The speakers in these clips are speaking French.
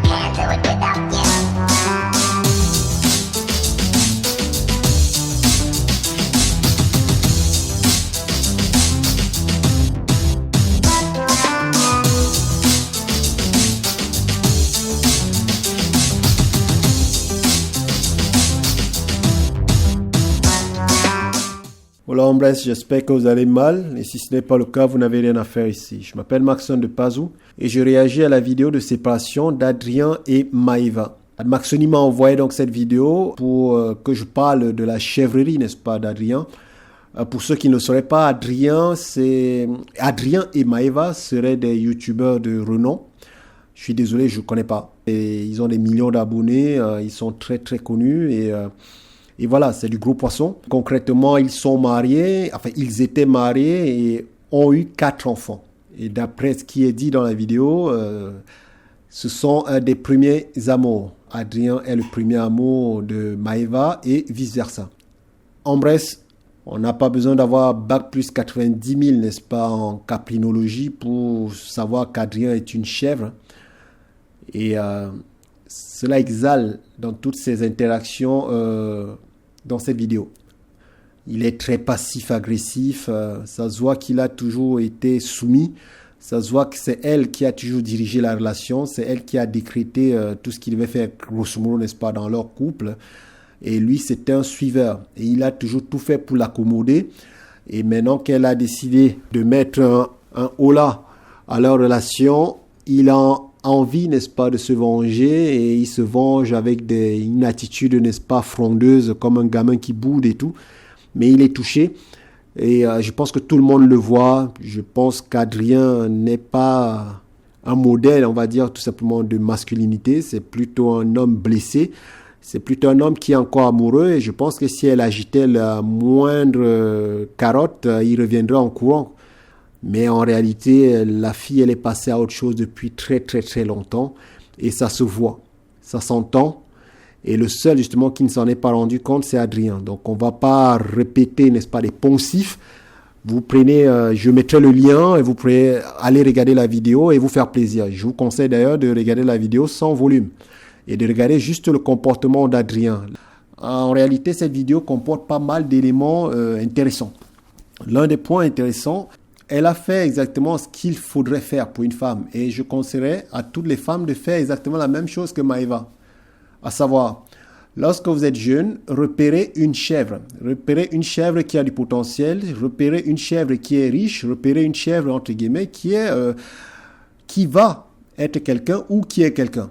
Can't do it without you. Voilà, en bref, j'espère que vous allez mal, et si ce n'est pas le cas, vous n'avez rien à faire ici. Je m'appelle Maxon de Pazou, et je réagis à la vidéo de séparation d'Adrien et Maëva. Maxoni m'a envoyé donc cette vidéo pour que je parle de la chèvrerie, n'est-ce pas, d'Adrien. Pour ceux qui ne le sauraient pas, Adrien et Maëva seraient des youtubeurs de renom. Je suis désolé, je ne connais pas. Et ils ont des millions d'abonnés, ils sont très très connus, et voilà, c'est du gros poisson. Concrètement, ils étaient mariés et ont eu 4 enfants. Et d'après ce qui est dit dans la vidéo, ce sont des premiers amours. Adrien est le premier amour de Maëva et vice-versa. En bref, on n'a pas besoin d'avoir bac plus 90 000, n'est-ce pas, en caprinologie pour savoir qu'Adrien est une chèvre. Et cela exhale dans toutes ces interactions dans cette vidéo. Il est très passif-agressif, ça se voit qu'il a toujours été soumis, ça se voit que c'est elle qui a toujours dirigé la relation, c'est elle qui a décrété tout ce qu'il devait faire, grosso modo, n'est-ce pas, dans leur couple. Et lui, c'était un suiveur. Et il a toujours tout fait pour l'accommoder. Et maintenant qu'elle a décidé de mettre un holà à leur relation, il a envie, n'est-ce pas, de se venger, et il se venge avec une attitude, n'est-ce pas, frondeuse, comme un gamin qui boude et tout. Mais il est touché, et je pense que tout le monde le voit. Je pense qu'Adrien n'est pas un modèle, on va dire, tout simplement de masculinité. C'est plutôt un homme blessé. C'est plutôt un homme qui est encore amoureux, et je pense que si elle agitait la moindre carotte, il reviendrait en courant. Mais en réalité, la fille, elle est passée à autre chose depuis très, très, très longtemps. Et ça se voit, ça s'entend. Et le seul, justement, qui ne s'en est pas rendu compte, c'est Adrien. Donc, on ne va pas répéter, n'est-ce pas, des poncifs. Vous prenez, je mettrai le lien et vous pourrez aller regarder la vidéo et vous faire plaisir. Je vous conseille d'ailleurs de regarder la vidéo sans volume et de regarder juste le comportement d'Adrien. En réalité, cette vidéo comporte pas mal d'éléments intéressants. L'un des points intéressants, elle a fait exactement ce qu'il faudrait faire pour une femme. Et je conseillerais à toutes les femmes de faire exactement la même chose que Maëva. À savoir, lorsque vous êtes jeune, repérez une chèvre. Repérez une chèvre qui a du potentiel. Repérez une chèvre qui est riche. Repérez une chèvre, entre guillemets, qui va être quelqu'un ou qui est quelqu'un.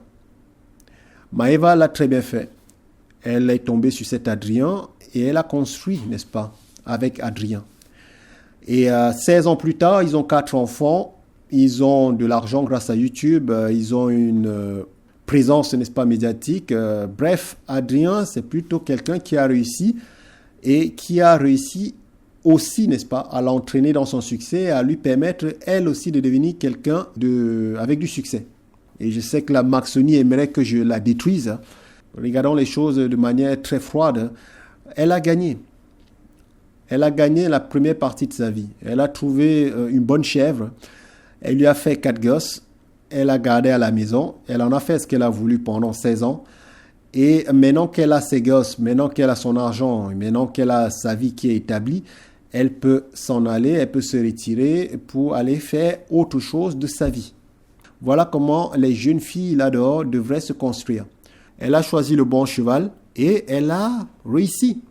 Maëva l'a très bien fait. Elle est tombée sur cet Adrien et elle a construit, n'est-ce pas, avec Adrien. Et 16 ans plus tard, ils ont 4 enfants, ils ont de l'argent grâce à YouTube, ils ont une présence, n'est-ce pas, médiatique. Bref, Adrien, c'est plutôt quelqu'un qui a réussi et qui a réussi aussi, n'est-ce pas, à l'entraîner dans son succès et à lui permettre, elle aussi, de devenir quelqu'un avec du succès. Et je sais que la Maxoni aimerait que je la détruise. Regardons les choses de manière très froide. Elle a gagné. Elle a gagné la première partie de sa vie. Elle a trouvé une bonne chèvre. Elle lui a fait 4 gosses. Elle a gardé à la maison. Elle en a fait ce qu'elle a voulu pendant 16 ans. Et maintenant qu'elle a ses gosses, maintenant qu'elle a son argent, maintenant qu'elle a sa vie qui est établie, elle peut s'en aller, elle peut se retirer pour aller faire autre chose de sa vie. Voilà comment les jeunes filles là-dehors devraient se construire. Elle a choisi le bon cheval et elle a réussi.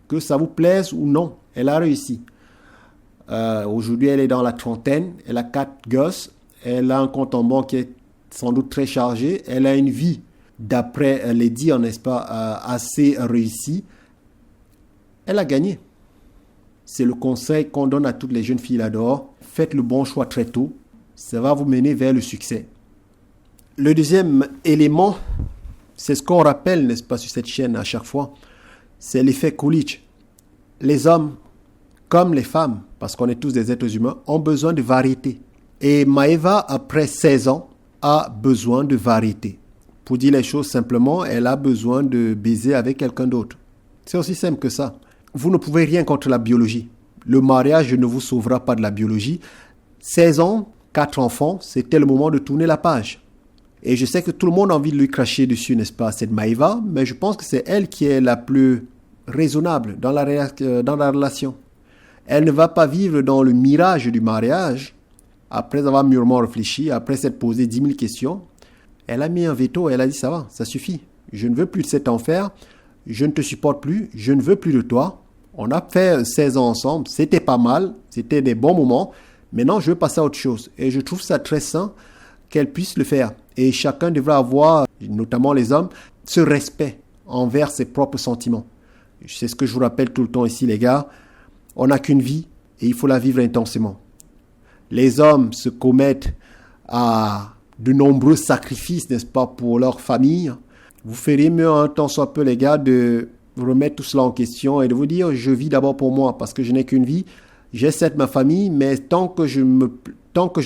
Que ça vous plaise ou non, elle a réussi. Aujourd'hui, elle est dans la trentaine, elle a 4 gosses, elle a un compte en banque qui est sans doute très chargé, elle a une vie, d'après les dires, n'est-ce pas, assez réussie. Elle a gagné. C'est le conseil qu'on donne à toutes les jeunes filles là-dehors. Faites le bon choix très tôt, ça va vous mener vers le succès. Le deuxième élément, c'est ce qu'on rappelle, n'est-ce pas, sur cette chaîne à chaque fois, c'est l'effet Coolidge. Les hommes, comme les femmes, parce qu'on est tous des êtres humains, ont besoin de variété. Et Maëva, après 16 ans, a besoin de variété. Pour dire les choses simplement, elle a besoin de baiser avec quelqu'un d'autre. C'est aussi simple que ça. Vous ne pouvez rien contre la biologie. Le mariage ne vous sauvera pas de la biologie. 16 ans, 4 enfants, c'était le moment de tourner la page. Et je sais que tout le monde a envie de lui cracher dessus, n'est-ce pas, cette Maïva, mais je pense que c'est elle qui est la plus raisonnable dans la relation. Elle ne va pas vivre dans le mirage du mariage, après avoir mûrement réfléchi, après s'être posé 10 000 questions. Elle a mis un veto, elle a dit ça va, ça suffit. Je ne veux plus de cet enfer, je ne te supporte plus, je ne veux plus de toi. On a fait 16 ans ensemble, c'était pas mal, c'était des bons moments. Maintenant, je veux passer à autre chose. Et je trouve ça très sain qu'elle puisse le faire. Et chacun devrait avoir, notamment les hommes, ce respect envers ses propres sentiments. C'est ce que je vous rappelle tout le temps ici, les gars. On n'a qu'une vie et il faut la vivre intensément. Les hommes se commettent à de nombreux sacrifices, n'est-ce pas, pour leur famille. Vous feriez mieux un tant soit peu, les gars, de remettre tout cela en question et de vous dire, je vis d'abord pour moi parce que je n'ai qu'une vie. J'ai certes ma famille, mais tant que je ne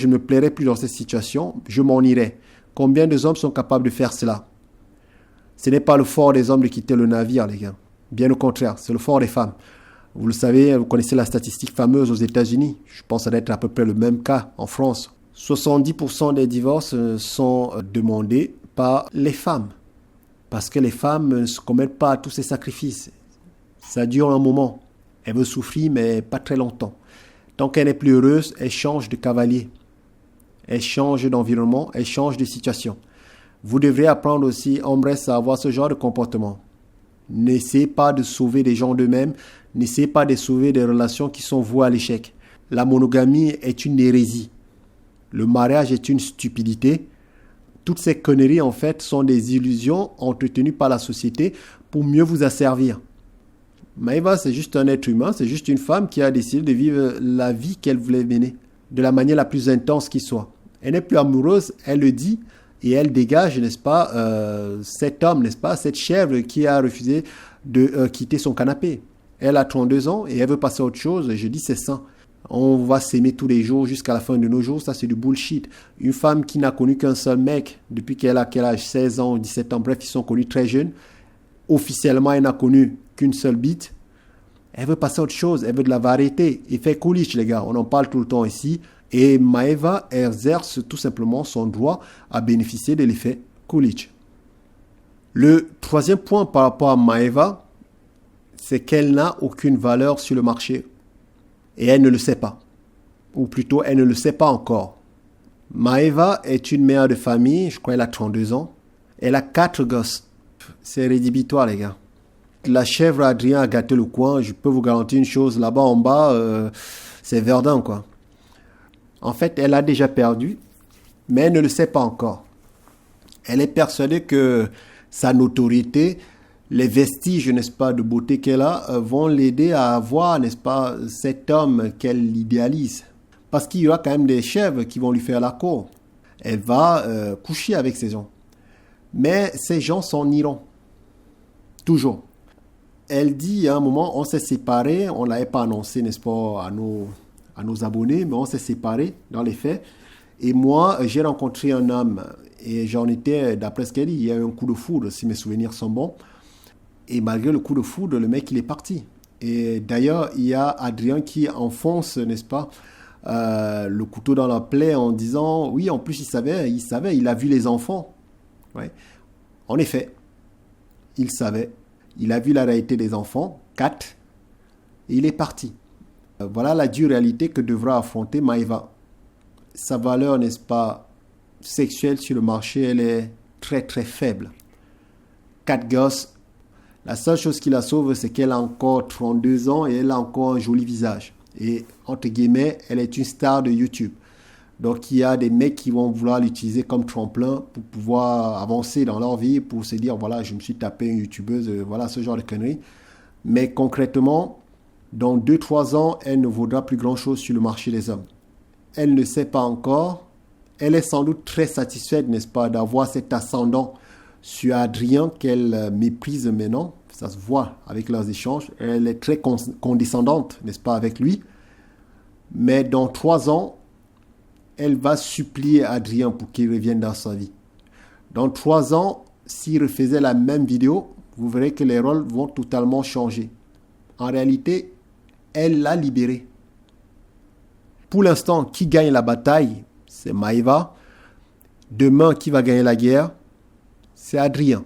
me plairai plus dans cette situation, je m'en irai. Combien de hommes sont capables de faire cela? Ce n'est pas le fort des hommes de quitter le navire, les gars. Bien au contraire, c'est le fort des femmes. Vous le savez, vous connaissez la statistique fameuse aux États-Unis. Je pense que ça doit être à peu près le même cas en France. 70% des divorces sont demandés par les femmes. Parce que les femmes ne se commettent pas à tous ces sacrifices. Ça dure un moment. Elle veut souffrir, mais pas très longtemps. Tant qu'elle n'est plus heureuse, elle change de cavalier. Elle change d'environnement, elle change de situation. Vous devrez apprendre aussi, hombres, à avoir ce genre de comportement. N'essayez pas de sauver des gens d'eux-mêmes. N'essayez pas de sauver des relations qui sont vouées à l'échec. La monogamie est une hérésie. Le mariage est une stupidité. Toutes ces conneries, en fait, sont des illusions entretenues par la société pour mieux vous asservir. Maïva, c'est juste un être humain, c'est juste une femme qui a décidé de vivre la vie qu'elle voulait mener, de la manière la plus intense qui soit. Elle n'est plus amoureuse, elle le dit, et elle dégage, n'est-ce pas, cet homme, n'est-ce pas, cette chèvre qui a refusé de quitter son canapé. Elle a 32 ans et elle veut passer à autre chose, et je dis c'est sain. On va s'aimer tous les jours jusqu'à la fin de nos jours, ça c'est du bullshit. Une femme qui n'a connu qu'un seul mec depuis qu'elle a quel âge, 16 ans ou 17 ans, bref, ils sont connus très jeunes. Officiellement, elle n'a connu qu'une seule bite. Elle veut passer à autre chose, elle veut de la variété. Effet Coolidge, les gars, on en parle tout le temps ici. Et Maïva exerce tout simplement son droit à bénéficier de l'effet Coolidge. Le troisième point par rapport à Maïva, c'est qu'elle n'a aucune valeur sur le marché. Et elle ne le sait pas. Ou plutôt, elle ne le sait pas encore. Maïva est une mère de famille, je crois qu'elle a 32 ans. Elle a 4 gosses. C'est rédhibitoire, les gars. La chèvre Adrien a gâté le coin. Je peux vous garantir une chose. Là-bas, en bas, c'est Verdun, quoi. En fait, elle a déjà perdu, mais elle ne le sait pas encore. Elle est persuadée que sa notoriété, les vestiges, n'est-ce pas, de beauté qu'elle a, vont l'aider à avoir, n'est-ce pas, cet homme qu'elle idéalise. Parce qu'il y aura quand même des chèvres qui vont lui faire la cour. Elle va coucher avec ces gens. Mais ces gens s'en iront. Toujours. Elle dit à un moment, on s'est séparés, on ne l'avait pas annoncé, n'est-ce pas, à nos abonnés, mais on s'est séparés dans les faits. Et moi, j'ai rencontré un homme et j'en étais, d'après ce qu'elle dit, il y a eu un coup de foudre, si mes souvenirs sont bons. Et malgré le coup de foudre, le mec, il est parti. Et d'ailleurs, il y a Adrien qui enfonce, n'est-ce pas, le couteau dans la plaie en disant, oui, en plus, il savait, il a vu les enfants. Ouais. En effet, il savait. Il a vu la réalité des enfants, 4, et il est parti. Voilà la dure réalité que devra affronter Maïva. Sa valeur, n'est-ce pas, sexuelle sur le marché, elle est très très faible. 4 gosses. La seule chose qui la sauve, c'est qu'elle a encore 32 ans et elle a encore un joli visage. Et entre guillemets, elle est une star de YouTube. Donc il y a des mecs qui vont vouloir l'utiliser comme tremplin pour pouvoir avancer dans leur vie, pour se dire, voilà, je me suis tapé une YouTubeuse, voilà, ce genre de conneries. Mais concrètement, dans 2-3 ans, elle ne vaudra plus grand-chose sur le marché des hommes. Elle ne sait pas encore. Elle est sans doute très satisfaite, n'est-ce pas, d'avoir cet ascendant sur Adrien qu'elle méprise maintenant. Ça se voit avec leurs échanges. Elle est très condescendante, n'est-ce pas, avec lui. Mais dans 3 ans, elle va supplier Adrien pour qu'il revienne dans sa vie. Dans 3 ans, s'il refaisait la même vidéo, vous verrez que les rôles vont totalement changer. En réalité, elle l'a libéré. Pour l'instant, qui gagne la bataille, c'est Maïva. Demain, qui va gagner la guerre? C'est Adrien.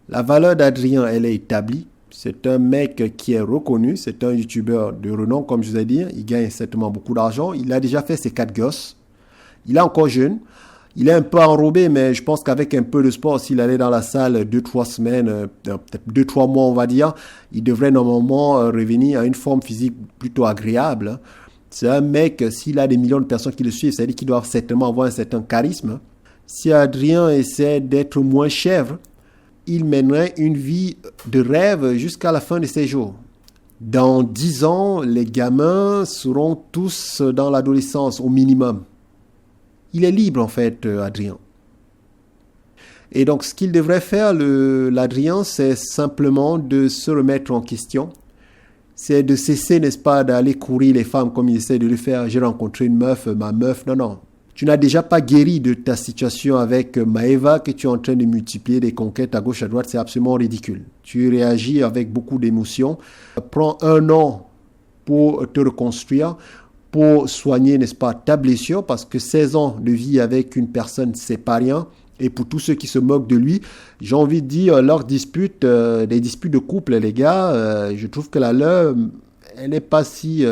La valeur d'Adrien, elle est établie. C'est un mec qui est reconnu. C'est un youtubeur de renom, comme je vous ai dit. Il gagne certainement beaucoup d'argent. Il a déjà fait ses 4 gosses. Il est encore jeune. Il est un peu enrobé, mais je pense qu'avec un peu de sport, s'il allait dans la salle 2-3 semaines, peut-être 2-3 mois, on va dire, il devrait normalement revenir à une forme physique plutôt agréable. C'est un mec, s'il a des millions de personnes qui le suivent, ça veut dire qu'il doit certainement avoir un certain charisme. Si Adrien essaie d'être moins chèvre, il mènerait une vie de rêve jusqu'à la fin de ses jours. Dans 10 ans, les gamins seront tous dans l'adolescence au minimum. Il est libre en fait, Adrien. Et donc ce qu'il devrait faire, l'Adrien, c'est simplement de se remettre en question. C'est de cesser, n'est-ce pas, d'aller courir les femmes comme il essaie de le faire. J'ai rencontré une meuf, ma meuf. Non. Tu n'as déjà pas guéri de ta situation avec Maeva que tu es en train de multiplier des conquêtes à gauche, à droite. C'est absolument ridicule. Tu réagis avec beaucoup d'émotions. Prends 1 an pour te reconstruire, pour soigner, n'est-ce pas, ta blessure, parce que 16 ans de vie avec une personne, c'est pas rien. Et pour tous ceux qui se moquent de lui, j'ai envie de dire, leurs disputes, des disputes de couple, les gars, je trouve que la leur, elle n'est pas si...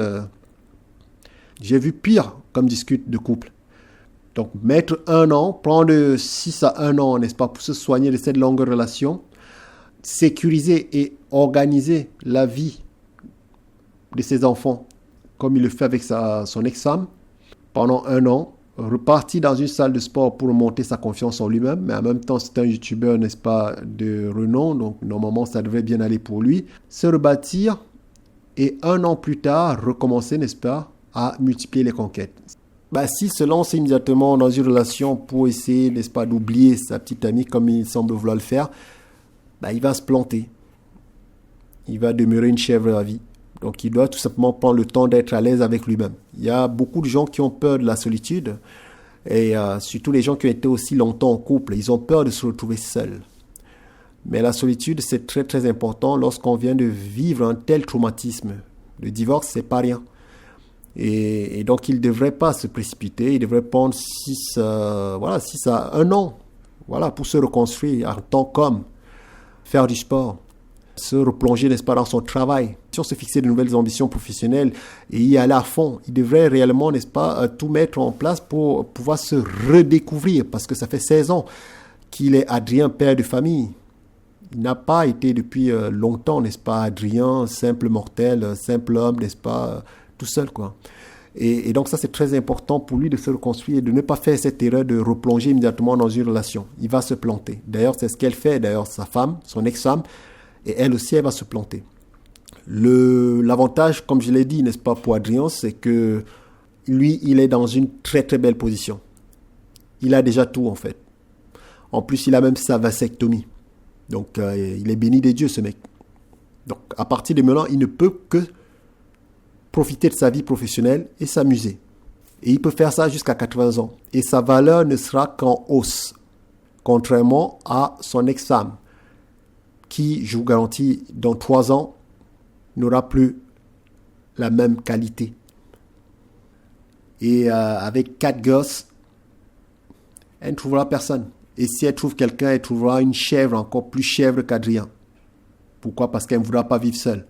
J'ai vu pire comme dispute de couple. Donc, mettre 1 an, prendre 6 à 1 an, n'est-ce pas, pour se soigner de cette longue relation, sécuriser et organiser la vie de ses enfants, comme il le fait avec son ex-femme, pendant 1 an, repartir dans une salle de sport pour monter sa confiance en lui-même, mais en même temps, c'est un youtubeur, n'est-ce pas, de renom, donc normalement, ça devrait bien aller pour lui, se rebâtir et 1 an plus tard, recommencer, n'est-ce pas, à multiplier les conquêtes. S'il se lance immédiatement dans une relation pour essayer, n'est-ce pas, d'oublier sa petite amie comme il semble vouloir le faire, il va se planter. Il va demeurer une chèvre à vie. Donc, il doit tout simplement prendre le temps d'être à l'aise avec lui-même. Il y a beaucoup de gens qui ont peur de la solitude, et surtout les gens qui ont été aussi longtemps en couple. Ils ont peur de se retrouver seuls. Mais la solitude, c'est très, très important lorsqu'on vient de vivre un tel traumatisme. Le divorce, c'est pas rien. Et donc, il ne devrait pas se précipiter. Il devrait prendre 6 à 1 an pour se reconstruire en tant qu'homme, faire du sport, se replonger, n'est-ce pas, dans son travail, se fixer de nouvelles ambitions professionnelles et y aller à fond. Il devrait réellement, n'est-ce pas, tout mettre en place pour pouvoir se redécouvrir, parce que ça fait 16 ans qu'il est Adrien, père de famille. Il n'a pas été depuis longtemps, n'est-ce pas, Adrien, simple mortel, simple homme, n'est-ce pas, tout seul, quoi. Et donc ça, c'est très important pour lui de se reconstruire et de ne pas faire cette erreur de replonger immédiatement dans une relation. Il va se planter. D'ailleurs, c'est ce qu'elle fait, d'ailleurs, sa femme, son ex-femme, et elle aussi, elle va se planter. L'avantage, comme je l'ai dit, n'est-ce pas, pour Adrien, c'est que lui, il est dans une très très belle position. Il a déjà tout, en fait. En plus, il a même sa vasectomie. Donc, il est béni des dieux, ce mec. Donc, à partir de maintenant, il ne peut que profiter de sa vie professionnelle et s'amuser. Et il peut faire ça jusqu'à 80 ans. Et sa valeur ne sera qu'en hausse. Contrairement à son ex-femme, qui, je vous garantis, dans 3 ans, n'aura plus la même qualité. Et avec 4 gosses, elle ne trouvera personne. Et si elle trouve quelqu'un, elle trouvera une chèvre encore plus chèvre qu'Adrien. Pourquoi? Parce qu'elle ne voudra pas vivre seule.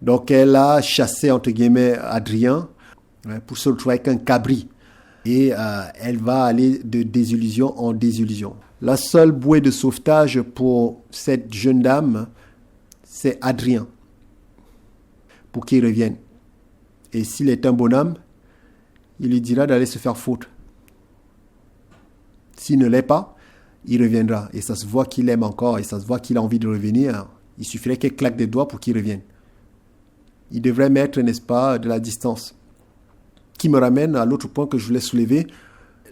Donc elle a chassé, entre guillemets, Adrien pour se retrouver avec un cabri. Et elle va aller de désillusion en désillusion. La seule bouée de sauvetage pour cette jeune dame, c'est Adrien, pour qu'il revienne. Et s'il est un bonhomme, il lui dira d'aller se faire foutre. S'il ne l'est pas, il reviendra. Et ça se voit qu'il aime encore, et ça se voit qu'il a envie de revenir. Il suffirait qu'il claque des doigts pour qu'il revienne. Il devrait mettre, n'est-ce pas, de la distance. Qui me ramène à l'autre point que je voulais soulever,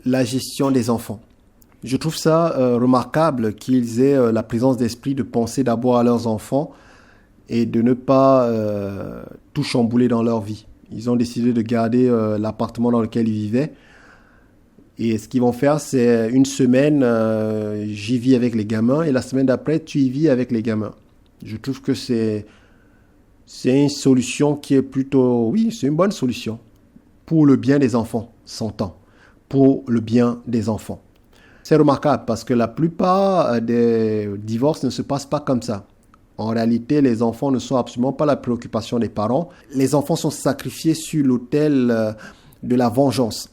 la gestion des enfants. Je trouve ça remarquable qu'ils aient la présence d'esprit de penser d'abord à leurs enfants et de ne pas tout chambouler dans leur vie. Ils ont décidé de garder l'appartement dans lequel ils vivaient. Et ce qu'ils vont faire, c'est une semaine, j'y vis avec les gamins, et la semaine d'après, tu y vis avec les gamins. Je trouve que c'est une solution qui est plutôt... Oui, c'est une bonne solution. Pour le bien des enfants, s'entend. pour le bien des enfants. C'est remarquable parce que la plupart des divorces ne se passent pas comme ça. En réalité, les enfants ne sont absolument pas la préoccupation des parents. Les enfants sont sacrifiés sur l'autel de la vengeance.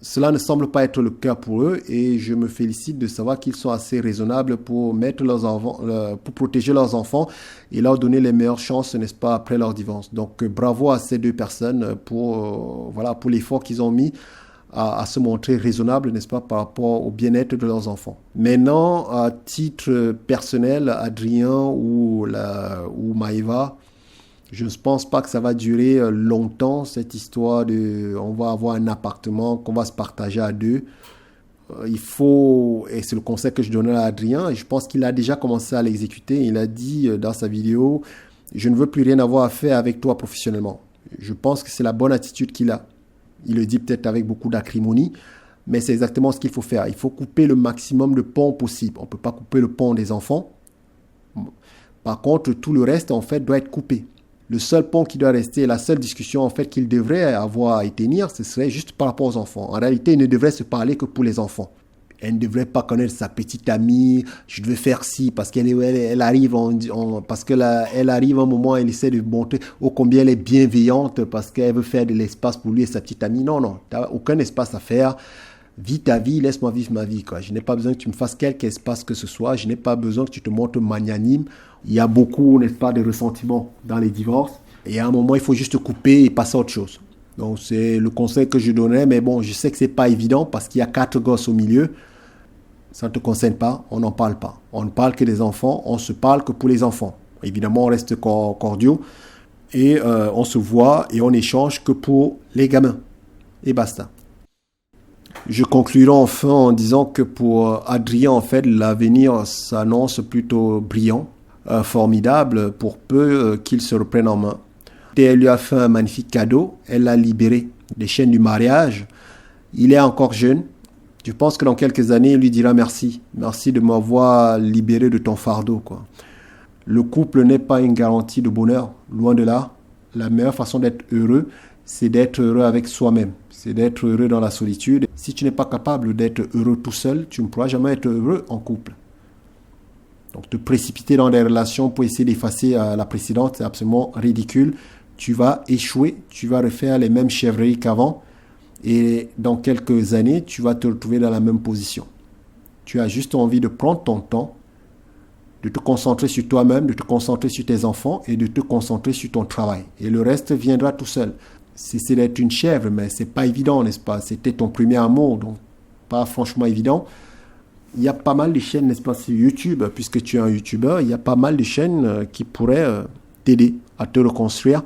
Cela ne semble pas être le cas pour eux et je me félicite de savoir qu'ils sont assez raisonnables pour mettre leurs enfants, pour protéger leurs enfants et leur donner les meilleures chances, n'est-ce pas, après leur divorce. Donc bravo à ces deux personnes pour l'effort qu'ils ont mis à se montrer raisonnables, n'est-ce pas, par rapport au bien-être de leurs enfants. Maintenant, à titre personnel, Adrien ou Maëva, je ne pense pas que ça va durer longtemps, cette histoire de on va avoir un appartement qu'on va se partager à deux. Il faut, et c'est le conseil que je donnais à Adrien, et je pense qu'il a déjà commencé à l'exécuter. Il a dit dans sa vidéo, je ne veux plus rien avoir à faire avec toi professionnellement. Je pense que c'est la bonne attitude qu'il a. Il le dit peut-être avec beaucoup d'acrimonie, mais c'est exactement ce qu'il faut faire. Il faut couper le maximum de ponts possible. On ne peut pas couper le pont des enfants. Par contre, tout le reste, en fait, doit être coupé. Le seul pont qui doit rester, la seule discussion en fait qu'il devrait avoir à y tenir, ce serait juste par rapport aux enfants. En réalité, il ne devrait se parler que pour les enfants. Elle ne devrait pas connaître sa petite amie. Je devais faire ci parce qu'elle arrive parce que elle arrive un moment, elle essaie de montrer combien elle est bienveillante parce qu'elle veut faire de l'espace pour lui et sa petite amie. Non, tu n'as aucun espace à faire. Vis ta vie, laisse-moi vivre ma vie, quoi. Je n'ai pas besoin que tu me fasses quelque espace que ce soit. Je n'ai pas besoin que tu te montres magnanime. Il y a beaucoup, n'est-ce pas, de ressentiment dans les divorces. Et à un moment, il faut juste couper et passer à autre chose. Donc, c'est le conseil que je donnerais. Mais bon, je sais que ce n'est pas évident parce qu'il y a 4 gosses au milieu. Ça ne te concerne pas, on n'en parle pas. On ne parle que des enfants, on se parle que pour les enfants. Évidemment, on reste cordiaux. Et on se voit et on échange que pour les gamins. Et basta. Je conclurai enfin en disant que pour Adrien, en fait, l'avenir s'annonce plutôt brillant, formidable, pour peu qu'il se reprenne en main. Et elle lui a fait un magnifique cadeau, elle l'a libéré des chaînes du mariage. Il est encore jeune. Je pense que dans quelques années, il lui dira merci. Merci de m'avoir libéré de ton fardeau, quoi. Le couple n'est pas une garantie de bonheur, loin de là. La meilleure façon d'être heureux, c'est d'être heureux avec soi-même. C'est d'être heureux dans la solitude. Si tu n'es pas capable d'être heureux tout seul, tu ne pourras jamais être heureux en couple. Donc te précipiter dans des relations pour essayer d'effacer la précédente, c'est absolument ridicule. Tu vas échouer, tu vas refaire les mêmes chèvreries qu'avant. Et dans quelques années, tu vas te retrouver dans la même position. Tu as juste envie de prendre ton temps, de te concentrer sur toi-même, de te concentrer sur tes enfants et de te concentrer sur ton travail. Et le reste viendra tout seul. C'est d'être une chèvre, mais c'est pas évident, n'est-ce pas? C'était ton premier amour, donc pas franchement évident. Il y a pas mal de chaînes, n'est-ce pas, sur YouTube, puisque tu es un YouTuber, il y a pas mal de chaînes qui pourraient t'aider à te reconstruire.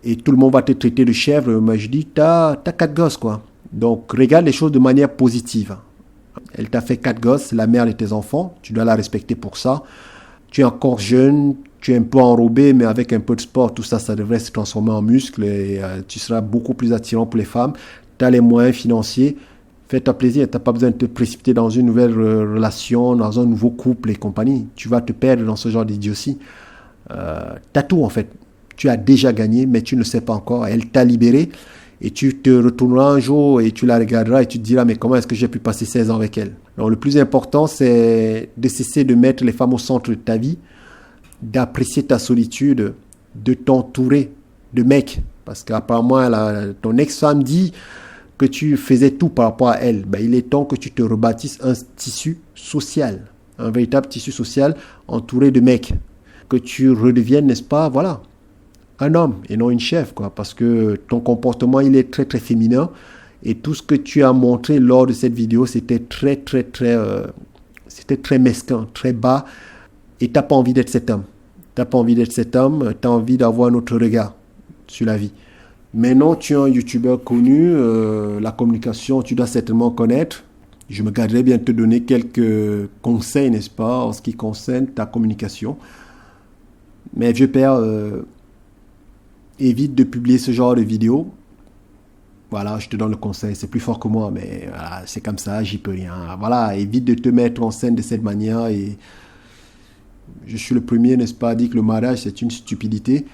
Et tout le monde va te traiter de chèvre, mais je dis, t'as 4 gosses, quoi. Donc, regarde les choses de manière positive. Elle t'a fait 4 gosses, la mère de tes enfants, tu dois la respecter pour ça. Tu es encore jeune, tu es un peu enrobé, mais avec un peu de sport, tout ça, ça devrait se transformer en muscle et tu seras beaucoup plus attirant pour les femmes. Tu as les moyens financiers, fais-toi plaisir, tu n'as pas besoin de te précipiter dans une nouvelle relation, dans un nouveau couple et compagnie. Tu vas te perdre dans ce genre d'idiotie. Tu as tout, en fait. Tu as déjà gagné, mais tu ne le sais pas encore. Elle t'a libéré et tu te retourneras un jour et tu la regarderas et tu te diras, mais comment est-ce que j'ai pu passer 16 ans avec elle? Donc, le plus important, c'est de cesser de mettre les femmes au centre de ta vie, d'apprécier ta solitude, de t'entourer de mecs. Parce qu'apparemment, ton ex-femme dit que tu faisais tout par rapport à elle. Ben, il est temps que tu te rebâtisses un tissu social, un véritable tissu social entouré de mecs. Que tu redeviennes, n'est-ce pas, voilà, un homme et non une chèvre, quoi, parce que ton comportement, il est très, très féminin. Et tout ce que tu as montré lors de cette vidéo, c'était c'était très mesquin, très bas. Et tu n'as pas envie d'être cet homme. Tu n'as pas envie d'être cet homme. Tu as envie d'avoir un autre regard sur la vie. Maintenant, tu es un YouTuber connu. La communication, tu dois certainement connaître. Je me garderai bien de te donner quelques conseils, n'est-ce pas, en ce qui concerne ta communication. Mais vieux père, évite de publier ce genre de vidéos. Voilà, je te donne le conseil, c'est plus fort que moi, mais voilà, c'est comme ça, j'y peux rien. Voilà, évite de te mettre en scène de cette manière. Et je suis le premier, n'est-ce pas, à dire que le mariage, c'est une stupidité.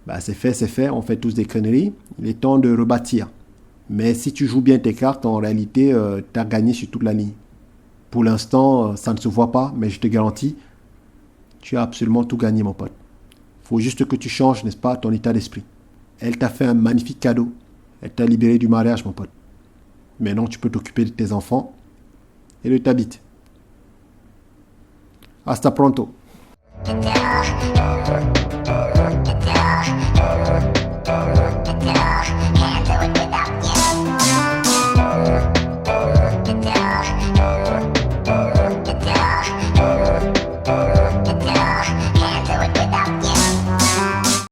Bah, c'est fait, on fait tous des conneries. Il est temps de rebâtir. Mais si tu joues bien tes cartes, en réalité, tu as gagné sur toute la ligne. Pour l'instant, ça ne se voit pas, mais je te garantis, tu as absolument tout gagné, mon pote. Faut juste que tu changes, n'est-ce pas, ton état d'esprit. Elle t'a fait un magnifique cadeau. Elle t'a libéré du mariage, mon pote. Maintenant, tu peux t'occuper de tes enfants et de ta bite. Hasta pronto. Yeah.